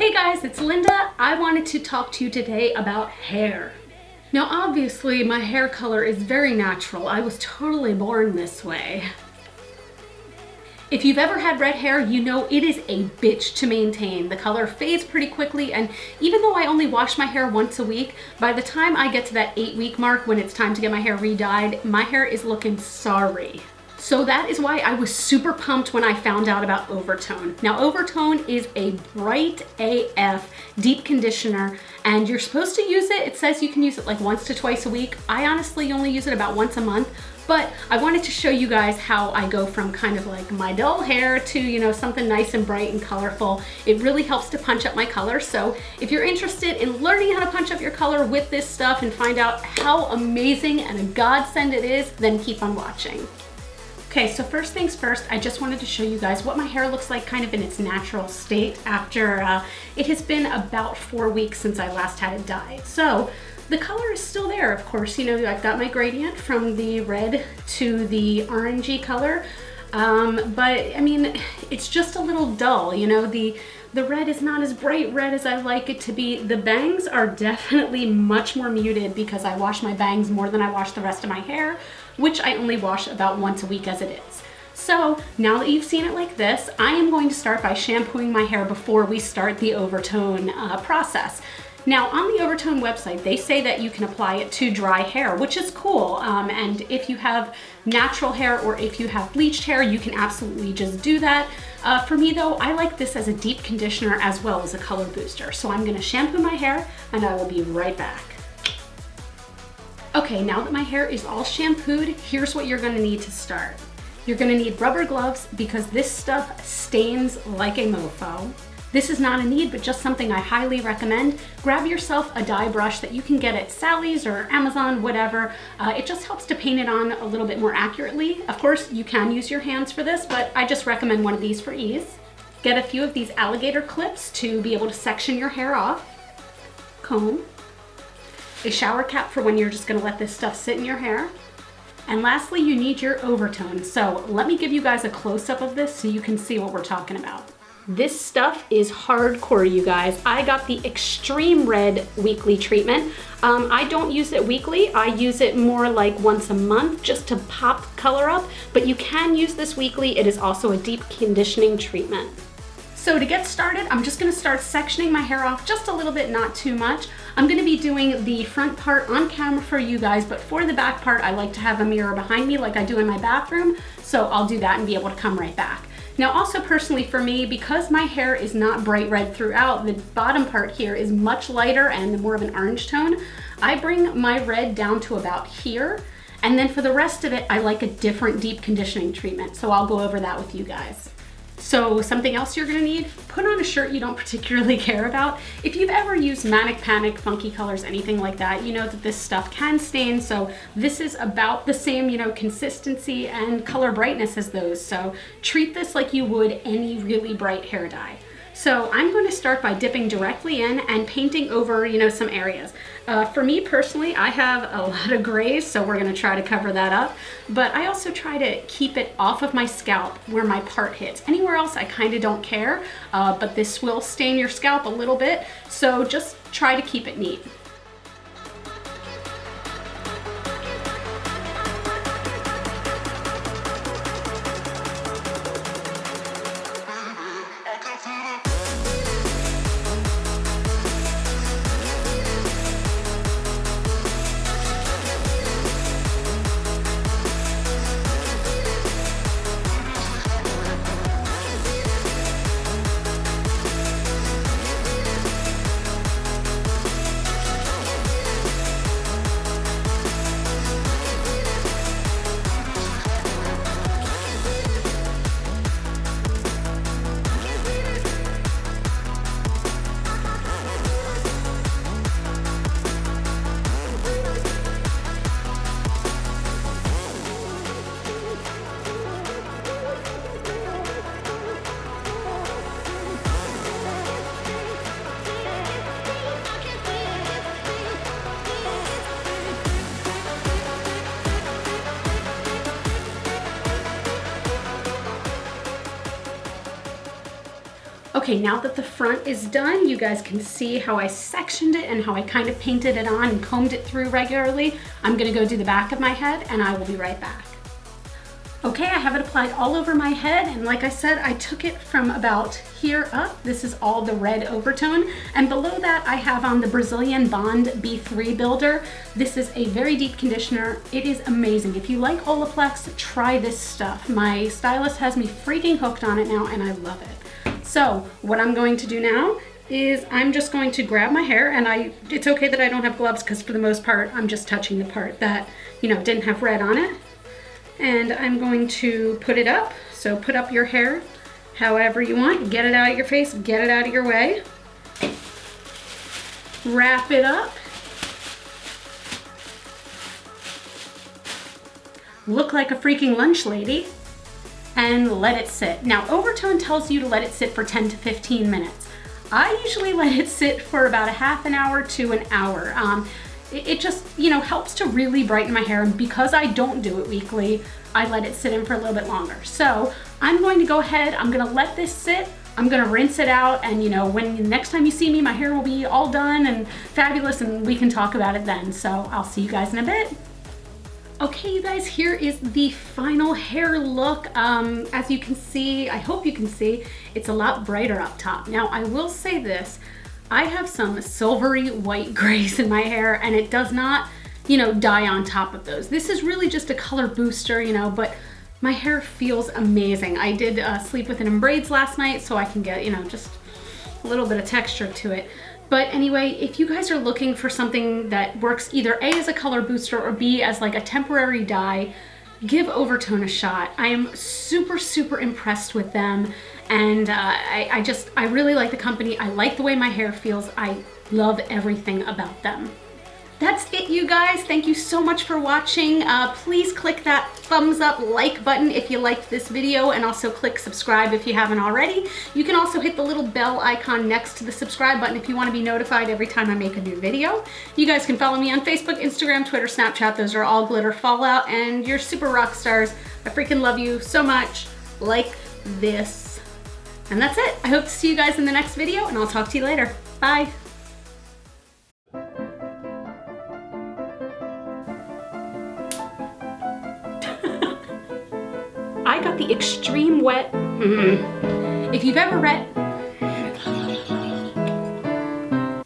Hey guys, it's Linda. I wanted to talk to you today about hair. Now obviously my hair color is very natural. I was totally born this way. If you've ever had red hair, you know it is a bitch to maintain. The color fades pretty quickly, and even though I only wash my hair once a week, by the time I get to that 8-week mark when it's time to get my hair re-dyed, my hair is looking sorry. So that is why I was super pumped when I found out about Overtone. Now Overtone is a bright AF deep conditioner, and you're supposed to use it. It says you can use it like once to twice a week. I honestly only use it about once a month, but I wanted to show you guys how I go from kind of like my dull hair to, you know, something nice and bright and colorful. It really helps to punch up my color. So if you're interested in learning how to punch up your color with this stuff and find out how amazing and a godsend it is, then keep on watching. Okay, so first things first, I just wanted to show you guys what my hair looks like kind of in its natural state after it has been about 4 weeks since I last had it dyed. So the color is still there, of course. You know, I've got my gradient from the red to the orangey color, but I mean, it's just a little dull. You know, the red is not as bright red as I like it to be. The bangs are definitely much more muted because I wash my bangs more than I wash the rest of my hair, which I only wash about once a week as it is. So now that you've seen it like this, I am going to start by shampooing my hair before we start the Overtone process. Now on the Overtone website, they say that you can apply it to dry hair, which is cool. And if you have natural hair or if you have bleached hair, you can absolutely just do that. For me though, I like this as a deep conditioner as well as a color booster. So I'm gonna shampoo my hair and I will be right back. Okay, now that my hair is all shampooed, here's what you're gonna need to start. You're gonna need rubber gloves because this stuff stains like a mofo. This is not a need, but just something I highly recommend. Grab yourself a dye brush that you can get at Sally's or Amazon, whatever. It just helps to paint it on a little bit more accurately. Of course, you can use your hands for this, but I just recommend one of these for ease. Get a few of these alligator clips to be able to section your hair off. Comb. A shower cap for when you're just gonna let this stuff sit in your hair. And lastly, you need your Overtone. So let me give you guys a close-up of this so you can see what we're talking about. This stuff is hardcore, you guys. I got the Extreme Red weekly treatment. I don't use it weekly. I use it more like once a month just to pop color up, but you can use this weekly. It is also a deep conditioning treatment. So to get started, I'm just gonna start sectioning my hair off just a little bit, not too much. I'm gonna be doing the front part on camera for you guys, but for the back part, I like to have a mirror behind me like I do in my bathroom, so I'll do that and be able to come right back. Now also personally for me, because my hair is not bright red throughout, the bottom part here is much lighter and more of an orange tone, I bring my red down to about here, and then for the rest of it, I like a different deep conditioning treatment, so I'll go over that with you guys. So something else you're gonna need, put on a shirt you don't particularly care about. If you've ever used Manic Panic, Funky Colors, anything like that, you know that this stuff can stain. So this is about the same, you know, consistency and color brightness as those. So treat this like you would any really bright hair dye. So I'm going to start by dipping directly in and painting over, you know, some areas. For me personally, I have a lot of grays, so we're going to try to cover that up. But I also try to keep it off of my scalp where my part hits. Anywhere else, I kind of don't care, but this will stain your scalp a little bit, so just try to keep it neat. Okay, now that the front is done, you guys can see how I sectioned it and how I kind of painted it on and combed it through regularly. I'm gonna go do the back of my head and I will be right back. Okay, I have it applied all over my head, and like I said, I took it from about here up. This is all the red Overtone, and below that I have on the Brazilian Bond B3 Builder. This is a very deep conditioner. It is amazing. If you like Olaplex, try this stuff. My stylist has me freaking hooked on it now, and I love it. So what I'm going to do now is I'm just going to grab my hair, and it's okay that I don't have gloves because for the most part, I'm just touching the part that, you know, didn't have red on it. And I'm going to put it up. So put up your hair however you want. Get it out of your face, get it out of your way. Wrap it up. Look like a freaking lunch lady. And let it sit. Now, Overtone tells you to let it sit for 10 to 15 minutes. I usually let it sit for about a half an hour to an hour. It just, you know, helps to really brighten my hair, and because I don't do it weekly, I let it sit in for a little bit longer. So I'm going to go ahead, I'm gonna let this sit, I'm gonna rinse it out, and you know, when next time you see me, my hair will be all done and fabulous, and we can talk about it then. So I'll see you guys in a bit. Okay, you guys, here is the final hair look. As you can see, I hope you can see, it's a lot brighter up top. Now, I will say this, I have some silvery white grays in my hair, and it does not, you know, dye on top of those. This is really just a color booster, you know, but my hair feels amazing. I did sleep with it in braids last night, so I can get, you know, just a little bit of texture to it. But anyway, if you guys are looking for something that works either A as a color booster or B as like a temporary dye, give Overtone a shot. I am super, super impressed with them. And I really like the company. I like the way my hair feels. I love everything about them. That's it, you guys. Thank you so much for watching. Please click that thumbs up like button if you liked this video, and also click subscribe if you haven't already. You can also hit the little bell icon next to the subscribe button if you want to be notified every time I make a new video. You guys can follow me on Facebook, Instagram, Twitter, Snapchat. Those are all GlitterFallout, and you're super rock stars. I freaking love you so much. Like this. And that's it. I hope to see you guys in the next video, and I'll talk to you later. Bye. I got the extreme wet. If you've ever read